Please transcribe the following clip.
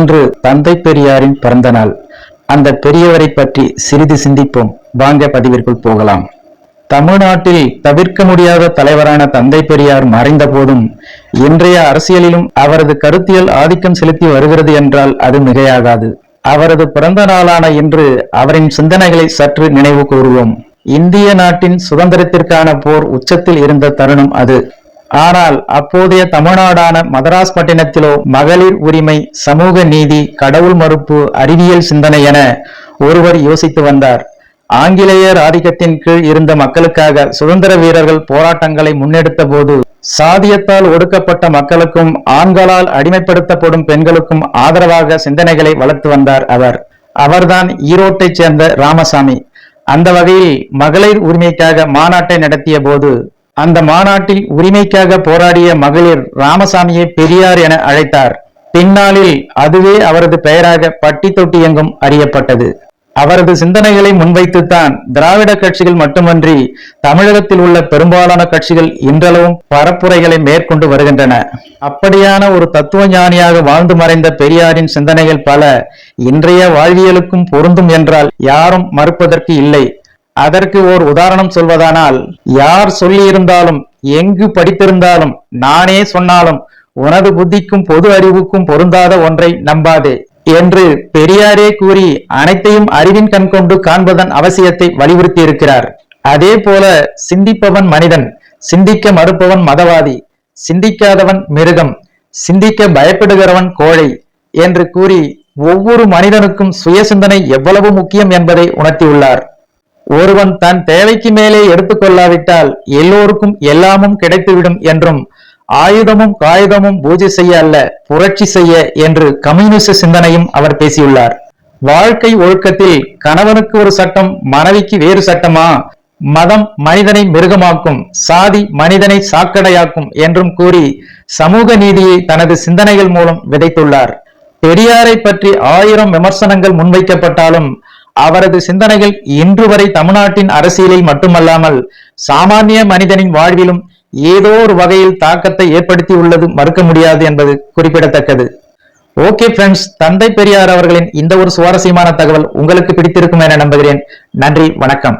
இன்றொன்று தந்தை பெரியாரின் பிறந்த நாள். அந்த பெரியவரை பற்றி சிறிது சிந்திப்போம். வாங்க பதிவிற்குள் போகலாம். தமிழ்நாட்டில் தவிர்க்க முடியாத தலைவரான தந்தை பெரியார் மறைந்த போதும் இன்றைய அரசியலிலும் அவரது கருத்தியல் ஆதிக்கம் செலுத்தி வருகிறது என்றால் அது மிகையாகாது. அவரது பிறந்த நாளான இன்று அவரின் சிந்தனைகளை சற்று நினைவு கூறுவோம். இந்திய நாட்டின் சுதந்திரத்திற்கான போர் உச்சத்தில் இருந்த தருணம் அது. ஆனால் அப்போதைய தமிழ்நாடான மதராஸ் பட்டினத்திலோ மகளிர் உரிமை, சமூக நீதி, கடவுள் மறுப்பு, அறிவியல் சிந்தனை என ஒருவர் யோசித்து வந்தார். ஆங்கிலேயர் ஆதிக்கத்தின் கீழ் இருந்த மக்களுக்காக சுதந்திர வீரர்கள் போராட்டங்களை முன்னெடுத்த போது சாதியத்தால் ஒடுக்கப்பட்ட மக்களுக்கும் ஆண்களால் அடிமைப்படுத்தப்படும் பெண்களுக்கும் ஆதரவாக சிந்தனைகளை வளர்த்து வந்தார் அவர்தான் ஈரோட்டைச் சேர்ந்த ராமசாமி. அந்த வகையில் மகளிர் உரிமைக்காக மாநாட்டை நடத்திய போது அந்த மாநாட்டில் உரிமைக்காக போராடிய மகளிர் ராமசாமியை பெரியார் என அழைத்தார். பின்னாளில் அதுவே அவரது பெயராக பட்டி தொட்டி எங்கும் அறியப்பட்டது. அவரது சிந்தனைகளை முன்வைத்துத்தான் திராவிட கட்சிகள் மட்டுமன்றி தமிழகத்தில் உள்ள பெரும்பாலான கட்சிகள் இன்றளவும் பரப்புரைகளை மேற்கொண்டு வருகின்றன. அப்படியான ஒரு தத்துவ ஞானியாக வாழ்ந்து மறைந்த பெரியாரின் சிந்தனைகள் பல இன்றைய வாழ்வியலுக்கும் பொருந்தும் என்றால் யாரும் மறுப்பதற்கு இல்லை. அதற்கு ஓர் உதாரணம் சொல்வதானால், யார் சொல்லி இருந்தாலும் எங்கு படித்திருந்தாலும் நானே சொன்னாலும் உனது புத்திக்கும் பொது அறிவுக்கும் பொருந்தாத ஒன்றை நம்பாதே என்று பெரியாரே கூறி அனைத்தையும் அறிவின் கண் கொண்டு காண்பதன் அவசியத்தை வலியுறுத்தி இருக்கிறார். அதே போல சிந்திப்பவன் மனிதன், சிந்திக்க மறுப்பவன் மதவாதி, சிந்திக்காதவன் மிருகம், சிந்திக்க பயப்படுகிறவன் கோழை என்று கூறி ஒவ்வொரு மனிதனுக்கும் சுய சிந்தனை எவ்வளவு முக்கியம் என்பதை உணர்த்தியுள்ளார். ஒருவன் தன் தேவைக்கு மேலே எடுத்துக்கொள்ளாவிட்டால் எல்லோருக்கும் எல்லாமும் கிடைத்துவிடும் என்றும், ஆயுதமும் காயுதமும் பூஜை செய்ய அல்ல புரட்சி செய்ய என்று கம்யூனிஸ்ட் சிந்தனையும் அவர் பேசியுள்ளார். வாழ்க்கை ஒழுக்கத்தில் கணவனுக்கு ஒரு சட்டம், மனைவிக்கு வேறு சட்டமா? மதம் மனிதனை மிருகமாக்கும், சாதி மனிதனை சாக்கடையாக்கும் என்றும் கூறி சமூக நீதியை தனது சிந்தனைகள் மூலம் விதைத்துள்ளார். பெரியாரை பற்றி 1000 விமர்சனங்கள் முன்வைக்கப்பட்டாலும் அவரது சிந்தனைகள் இன்று வரை தமிழ்நாட்டின் அரசியலில் மட்டுமல்லாமல் சாமானிய மனிதனின் வாழ்விலும் ஏதோ ஒரு வகையில் தாக்கத்தை ஏற்படுத்தி உள்ளது மறுக்க முடியாது என்பது குறிப்பிடத்தக்கது. ஓகே ஃப்ரெண்ட்ஸ், தந்தை பெரியார் அவர்களின் இந்த ஒரு சுவாரஸ்யமான தகவல் உங்களுக்கு பிடித்திருக்கும் என நம்புகிறேன். நன்றி, வணக்கம்.